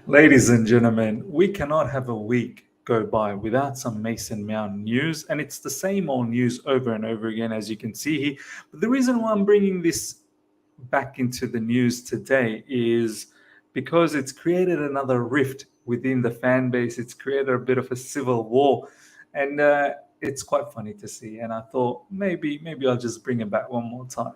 Ladies and gentlemen, we cannot have a week go by without some Mason Mount news, and it's the same old news over and over again, as you can see here. But the reason why I'm bringing this back into the news today is because it's created another rift within the fan base. It's created a bit of a civil war, and it's quite funny to see. And I thought maybe I'll just bring it back one more time.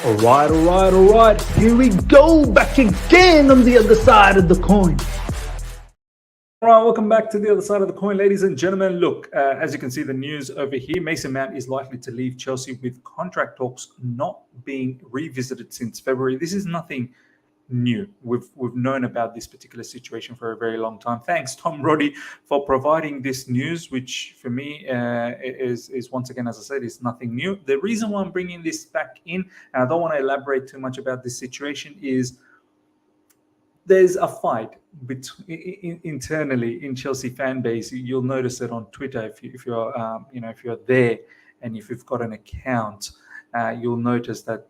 All right. Here we go, back again on the other side of the coin. All right, welcome back to the other side of the coin, ladies and gentlemen. Look, as you can see the news over here, Mason Mount is likely to leave Chelsea with contract talks not being revisited since February. This is nothing new. We've known about this particular situation for a very long time. Thanks, Tom Roddy, for providing this news, which for me is once again, as I said, is nothing new. The reason why I'm bringing this back in, and I don't want to elaborate too much about this situation, is there's a fight internally in Chelsea fan base. You'll notice it on Twitter if you're there and if you've got an account, you'll notice that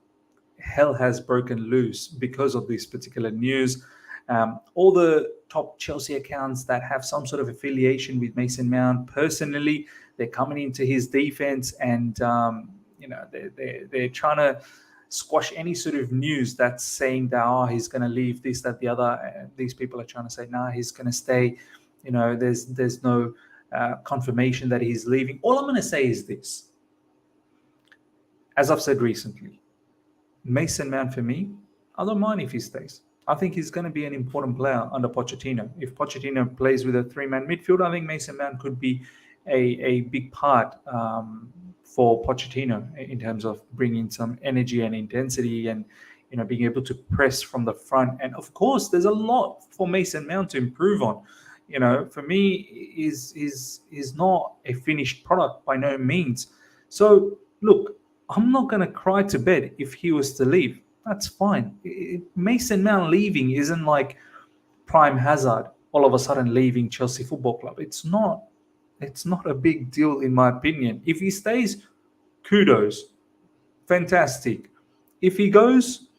hell has broken loose because of this particular news. All the top Chelsea accounts that have some sort of affiliation with Mason Mount personally, they're coming into his defense, and they're trying to squash any sort of news that's saying that he's going to leave, this, that, the other. These people are trying to say, he's going to stay. There's no confirmation that he's leaving. All I'm going to say is this. As I've said recently, Mason Mount, for me, I don't mind if he stays. I think he's going to be an important player under Pochettino. If Pochettino plays with a three-man midfield, I think Mason Mount could be a big part for Pochettino in terms of bringing some energy and intensity and being able to press from the front. And of course, there's a lot for Mason Mount to improve on. For me, is not a finished product by no means. So look, I'm not going to cry to bed if he was to leave. That's fine. Mason Mount leaving isn't like prime Hazard all of a sudden leaving Chelsea Football Club. It's not a big deal in my opinion. If he stays, kudos. Fantastic. If he goes,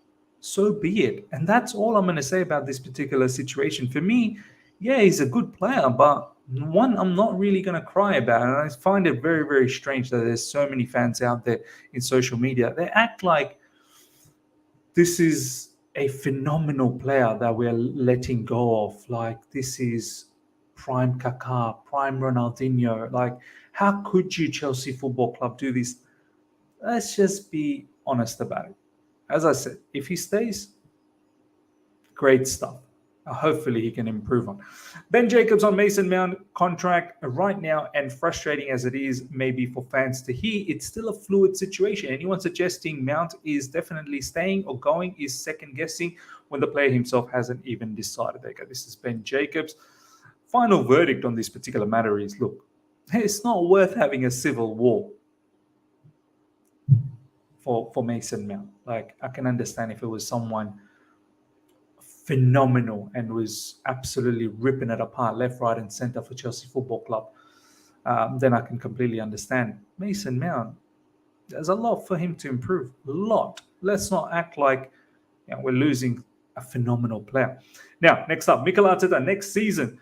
so be it. And that's all I'm going to say about this particular situation. For me, yeah, he's a good player, but one I'm not really going to cry about. And I find it very, very strange that there's so many fans out there in social media. They act like this is a phenomenal player that we're letting go of. Like, this is prime Kaká, prime Ronaldinho. Like, how could you, Chelsea Football Club, do this? Let's just be honest about it. As I said, if he stays, great stuff. Hopefully he can improve on. Ben Jacobs on Mason Mount contract right now, and frustrating as it is maybe for fans to hear, it's still a fluid situation. Anyone suggesting Mount is definitely staying or going is second guessing when the player himself hasn't even decided. Okay, this is Ben Jacobs. Final verdict on this particular matter is, look, it's not worth having a civil war for Mason Mount. Like, I can understand if it was someone phenomenal and was absolutely ripping it apart left, right, and center for Chelsea Football Club, then I can completely understand. Mason Mount, there's a lot for him to improve. A lot. Let's not act like we're losing a phenomenal player. Now, next up, Mikel Arteta. Next season,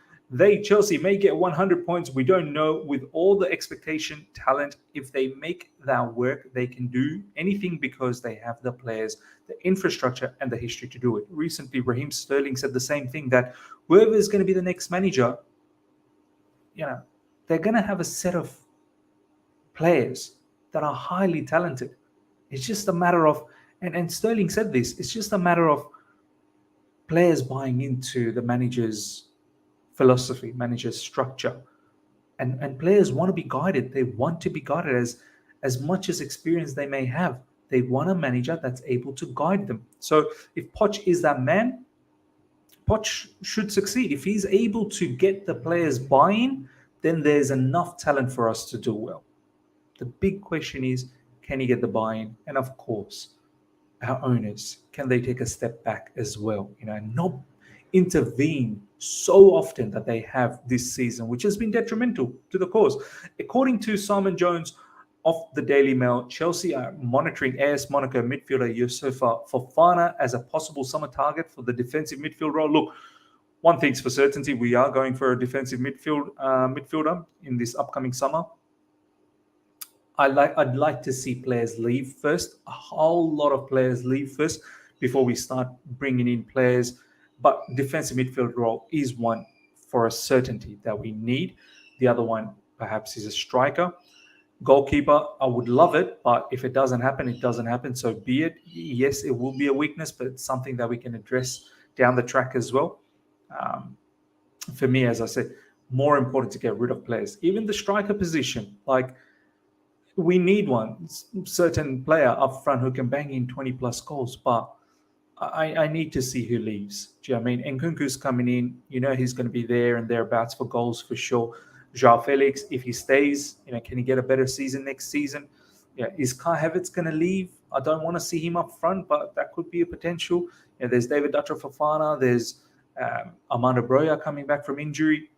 Chelsea may get 100 points. We don't know. With all the expectation, talent, if they make that work, they can do anything because they have the players, the infrastructure, and the history to do it. Recently, Raheem Sterling said the same thing, that whoever is going to be the next manager, they're going to have a set of players that are highly talented. It's just a matter of, and Sterling said this, it's just a matter of players buying into the manager's philosophy, manager's structure. And players want to be guided. They want to be guided as much as experience they may have. They want a manager that's able to guide them. So if Poch is that man, Poch should succeed. If he's able to get the players buy-in, then there's enough talent for us to do well. The big question is, can he get the buy-in? And of course, our owners, can they take a step back as well, and not intervene so often that they have this season, which has been detrimental to the cause. According to Simon Jones Off the Daily Mail, Chelsea are monitoring AS Monaco midfielder Youssoufa Fofana as a possible summer target for the defensive midfield role. Look, one thing's for certainty, we are going for a defensive midfielder in this upcoming summer. I'd like to see players leave first, a whole lot of players leave first before we start bringing in players. But defensive midfield role is one for a certainty that we need. The other one perhaps is a striker. Goalkeeper, I would love it, but if it doesn't happen, it doesn't happen. So be it. Yes, it will be a weakness, but it's something that we can address down the track as well. For me, as I said, more important to get rid of players. Even the striker position, like we need one certain player up front who can bang in 20 plus goals, but I need to see who leaves. Do you know what I mean? Nkunku's coming in, he's going to be there and thereabouts for goals for sure. João Felix, if he stays, can he get a better season next season? Yeah, is Kai Havertz going to leave? I don't want to see him up front, but that could be a potential. There's David Dutcher Fofana, there's Armando Broja coming back from injury.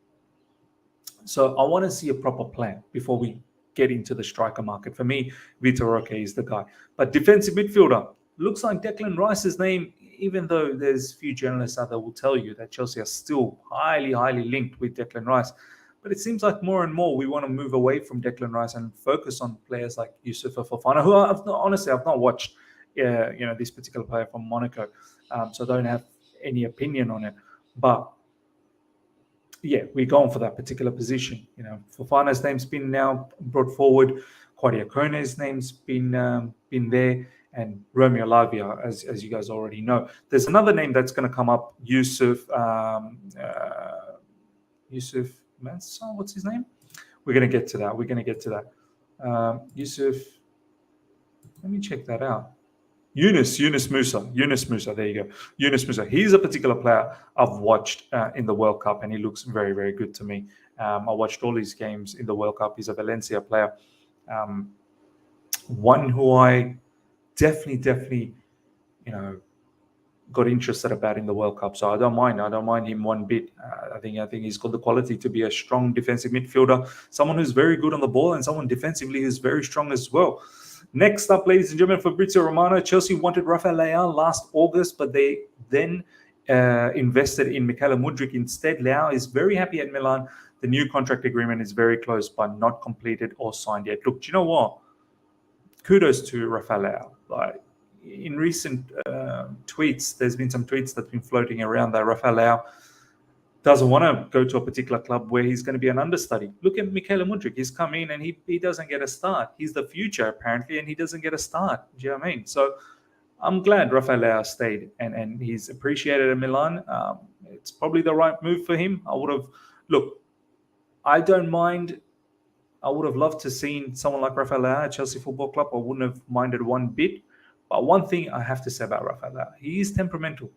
So I want to see a proper plan before we get into the striker market. For me, Vitor Roque is the guy. But defensive midfielder, looks like Declan Rice's name, even though there's few journalists out there will tell you that Chelsea are still highly, highly linked with Declan Rice. But it seems like more and more we want to move away from Declan Rice and focus on players like Youssoufa Fofana, who I've not watched, this particular player from Monaco, so I don't have any opinion on it. But yeah, we're going for that particular position. Fofana's name's been now brought forward. Claudio Kone's name's been there, and Romeo Lavia, as you guys already know. There's another name that's going to come up, Yusuf Mansour, what's his name? We're going to get to that. Yusuf, let me check that out. Yunus Musa, there you go. Yunus Musa, he's a particular player I've watched in the World Cup, and he looks very, very good to me. I watched all his games in the World Cup. He's a Valencia player. One who I definitely, got interested about in the World Cup. So I don't mind him one bit. I think he's got the quality to be a strong defensive midfielder, someone who's very good on the ball, and someone defensively who's very strong as well. Next up, ladies and gentlemen, Fabrizio Romano. Chelsea wanted Rafael Leao last August, but they then invested in Micah Richards instead. Leao is very happy at Milan. The new contract agreement is very close, but not completed or signed yet. Look, do you know what? Kudos to Rafael Leao. Like, in recent tweets, there's been some tweets that's been floating around that Rafael Leao doesn't want to go to a particular club where he's going to be an understudy. Look at Micah Richards. He's come in and he doesn't get a start. He's the future, apparently, and he doesn't get a start. Do you know what I mean? So I'm glad Rafael Leao stayed and he's appreciated at Milan. It's probably the right move for him. I don't mind. I would have loved to seen someone like Rafael Leao at Chelsea Football Club. I wouldn't have minded one bit. But one thing I have to say about Rafael Leao, he is temperamental.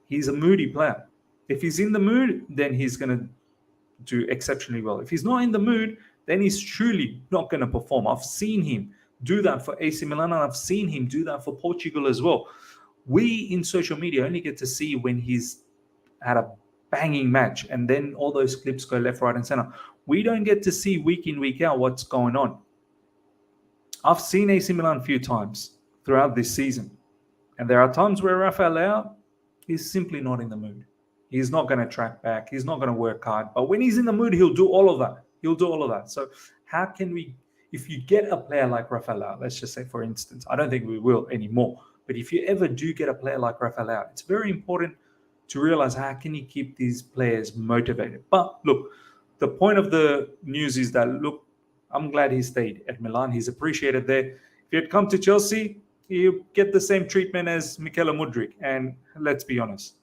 He's a moody player. If he's in the mood, then he's going to do exceptionally well. If he's not in the mood, then he's truly not going to perform. I've seen him do that for AC Milan, and I've seen him do that for Portugal as well. We in social media only get to see when he's had a banging match, and then all those clips go left, right, and center. We don't get to see week in, week out what's going on. I've seen AC Milan a few times throughout this season, and there are times where Rafael Leao is simply not in the mood. He's not going to track back. He's not going to work hard. But when he's in the mood, he'll do all of that. So how can we, if you get a player like Rafael Leao, let's just say, for instance, I don't think we will anymore, but if you ever do get a player like Rafael Leao, it's very important to realize how can you keep these players motivated. But look, the point of the news is that, look, I'm glad he stayed at Milan. He's appreciated there. If he had come to Chelsea, you get the same treatment as Micah Richards. And let's be honest,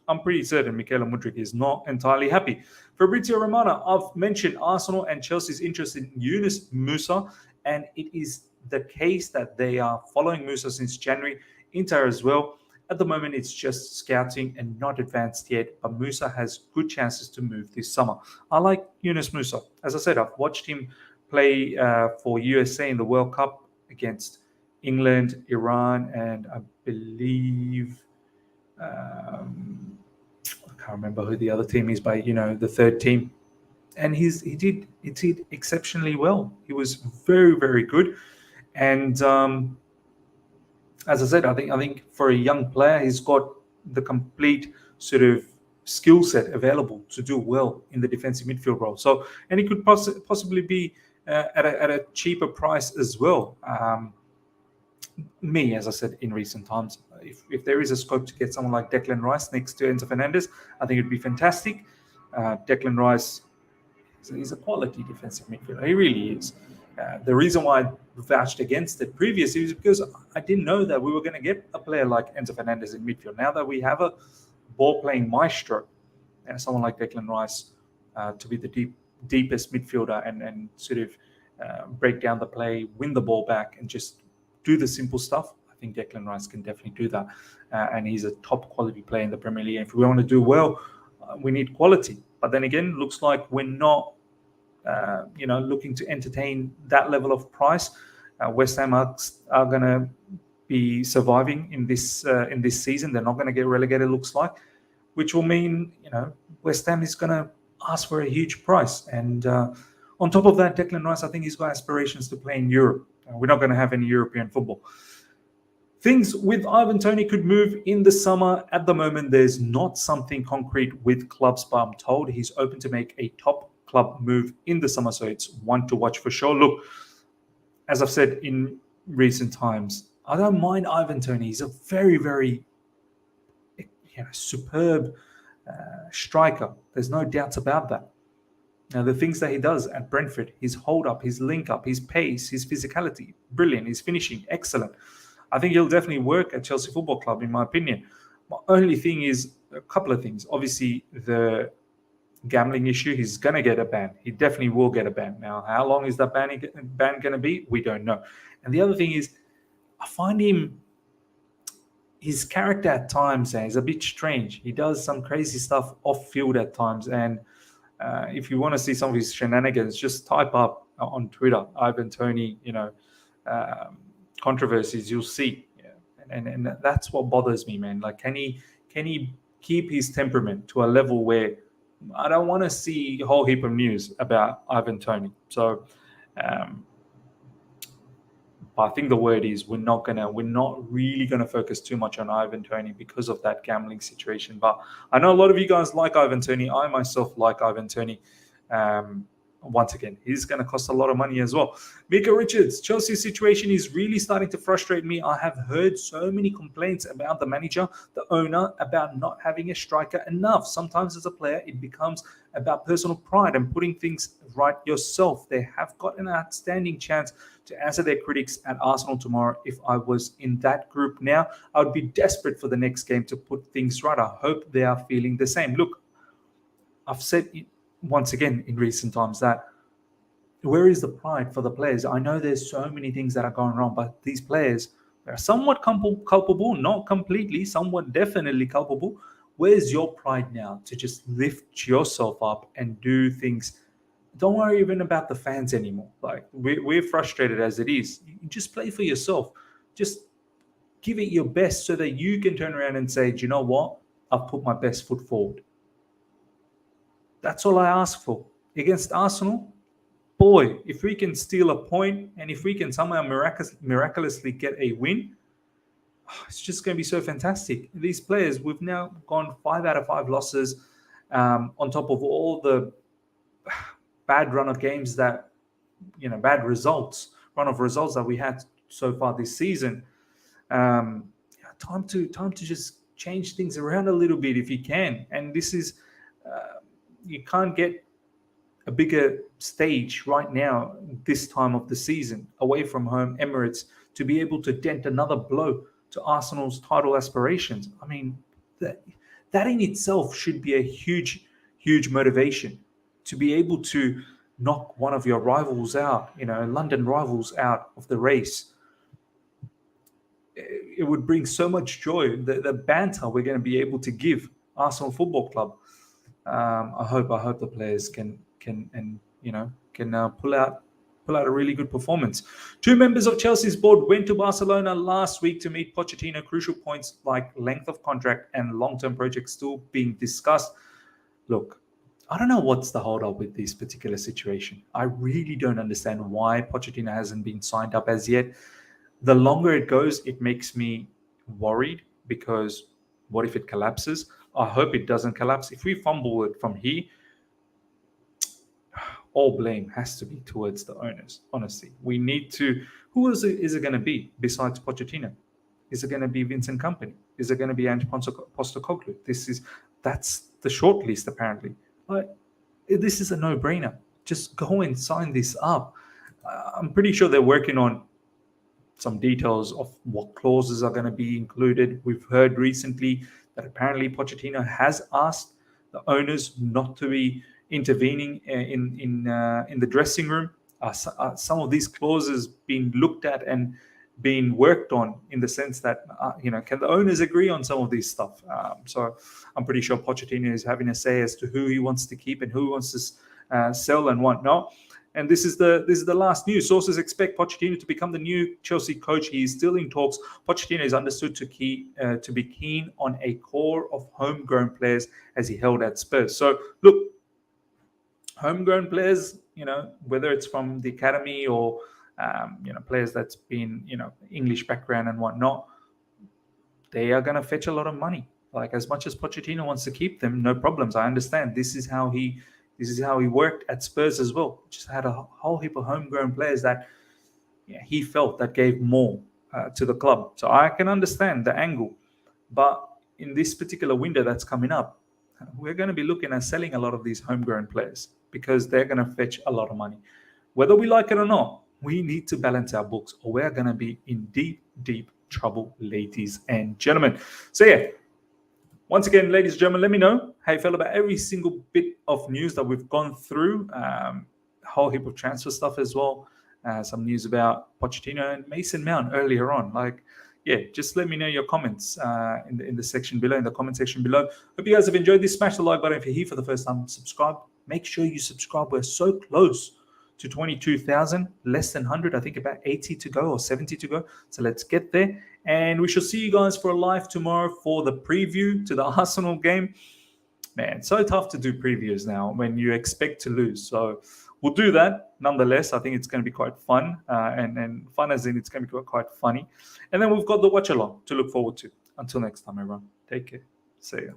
I'm pretty certain Micah Richards is not entirely happy. Fabrizio Romano, I've mentioned Arsenal and Chelsea's interest in Yunus Musa, and it is the case that they are following Musa since January. Inter as well. At the moment, it's just scouting and not advanced yet, but Musa has good chances to move this summer. I like Yunus Musa. As I said, I've watched him play for USA in the World Cup against England, Iran, and I believe I can't remember who the other team is, but the third team. and he did exceptionally well. He was very, very good, and as I said, I think for a young player, he's got the complete sort of skill set available to do well in the defensive midfield role. So, and he could possibly be at a cheaper price as well. As I said, in recent times, if there is a scope to get someone like Declan Rice next to Enzo Fernandez, I think it'd be fantastic. Declan Rice, he's a quality defensive midfielder. He really is. The reason why I vouched against it previously is because I didn't know that we were going to get a player like Enzo Fernandez in midfield. Now that we have a ball-playing maestro, and someone like Declan Rice to be the deepest midfielder and sort of break down the play, win the ball back, and just do the simple stuff, I think Declan Rice can definitely do that. And he's a top quality player in the Premier League. And if we want to do well, we need quality. But then again, looks like we're not looking to entertain that level of price. West Ham are going to be surviving in this season. They're not going to get relegated, looks like, which will mean West Ham is going to ask for a huge price. And on top of that, Declan Rice, I think he's got aspirations to play in Europe. We're not going to have any European football. Things with Ivan Toney could move in the summer. At the moment, there's not something concrete with clubs, but I'm told he's open to make a top club move in the summer, so it's one to watch for sure. Look, as I've said in recent times, I don't mind Ivan Toney. He's a very, very superb striker. There's no doubts about that. Now, the things that he does at Brentford, his hold up, his link up, his pace, his physicality, brilliant. His finishing, excellent. I think he'll definitely work at Chelsea Football Club, in my opinion. My only thing is a couple of things. Obviously, the gambling issue, he's going to get a ban. He definitely will get a ban. Now, how long is that ban going to be? We don't know. And the other thing is, I find his character at times is a bit strange. He does some crazy stuff off field at times. And if you want to see some of his shenanigans, just type up on Twitter, Ivan Toney, controversies, you'll see. And that's what bothers me, man. Like, can he keep his temperament to a level where I don't want to see a whole heap of news about Ivan Toney. So I think the word is we're not really gonna focus too much on Ivan Toney because of that gambling situation. But I know a lot of you guys like Ivan Toney. I myself like Ivan Toney. Once again, he's going to cost a lot of money as well. Micah Richards, Chelsea's situation is really starting to frustrate me. I have heard so many complaints about the manager, the owner, about not having a striker enough. Sometimes as a player, it becomes about personal pride and putting things right yourself. They have got an outstanding chance to answer their critics at Arsenal tomorrow. If I was in that group now, I would be desperate for the next game to put things right. I hope they are feeling the same. Look, I've said it once again in recent times that where is the pride for the players? I know there's so many things that are going wrong, but these players are somewhat culpable, not completely, somewhat definitely culpable. Where's your pride now to just lift yourself up and do things? Don't worry even about the fans anymore. Like, we're frustrated as it is. You just play for yourself. Just give it your best so that you can turn around and say, do you know what? I've put my best foot forward. That's all I ask for. Against Arsenal, boy, if we can steal a point and if we can somehow miraculously get a win, it's just going to be so fantastic. These players, we've now gone 5 out of 5 losses on top of all the bad run of games that, run of results that we had so far this season. Time to just change things around a little bit if you can. And this is... you can't get a bigger stage right now, this time of the season, away from home, Emirates, to be able to dent another blow to Arsenal's title aspirations. I mean, that in itself should be a huge, huge motivation to be able to knock one of your rivals out, London rivals out of the race. It would bring so much joy, the banter we're going to be able to give Arsenal Football Club. I hope the players can pull out a really good performance. 2 members of Chelsea's board went to Barcelona last week to meet Pochettino. Crucial points like length of contract and long-term projects still being discussed. Look, I don't know what's the hold up with this particular situation. I really don't understand why Pochettino hasn't been signed up as yet. The longer it goes, it makes me worried because what if it collapses? I hope it doesn't collapse. If we fumble it from here, all blame has to be towards the owners. Honestly, we need to. Who is it going to be besides Pochettino? Is it going to be Vincent Company? Is it going to be Ange Postecoglou? That's the short list apparently. But this is a no-brainer. Just go and sign this up. I'm pretty sure they're working on some details of what clauses are going to be included. We've heard recently that apparently Pochettino has asked the owners not to be intervening in the dressing room. Some of these clauses being looked at and being worked on in the sense that can the owners agree on some of these stuff? So I'm pretty sure Pochettino is having a say as to who he wants to keep and who he wants to sell and whatnot. And this is the last news. Sources expect Pochettino to become the new Chelsea coach. He is still in talks. Pochettino is understood to be keen on a core of homegrown players as he held at Spurs. So look, homegrown players, whether it's from the academy or players that's been English background and whatnot, they are going to fetch a lot of money. Like, as much as Pochettino wants to keep them, no problems. I understand. This is how he worked at Spurs as well. Just had a whole heap of homegrown players that he felt that gave more to the club. So I can understand the angle. But in this particular window that's coming up, we're going to be looking at selling a lot of these homegrown players because they're going to fetch a lot of money. Whether we like it or not, we need to balance our books or we're going to be in deep, deep trouble, ladies and gentlemen. So yeah, once again, ladies and gentlemen, let me know how you felt about every single bit of news that we've gone through. A whole heap of transfer stuff as well. Some news about Pochettino and Mason Mount earlier on. Just let me know your comments in the section below, in the comment section below. Hope you guys have enjoyed this. Smash the like button if you're here for the first time. Subscribe. Make sure you subscribe. We're so close to 22,000, less than 100. I think about 80 to go or 70 to go. So let's get there. And we shall see you guys for a live tomorrow for the preview to the Arsenal game. Man, so tough to do previews now when you expect to lose. So we'll do that nonetheless. I think it's going to be quite fun. And fun as in it's going to be quite funny. And then we've got the watch along to look forward to. Until next time, everyone. Take care. See ya.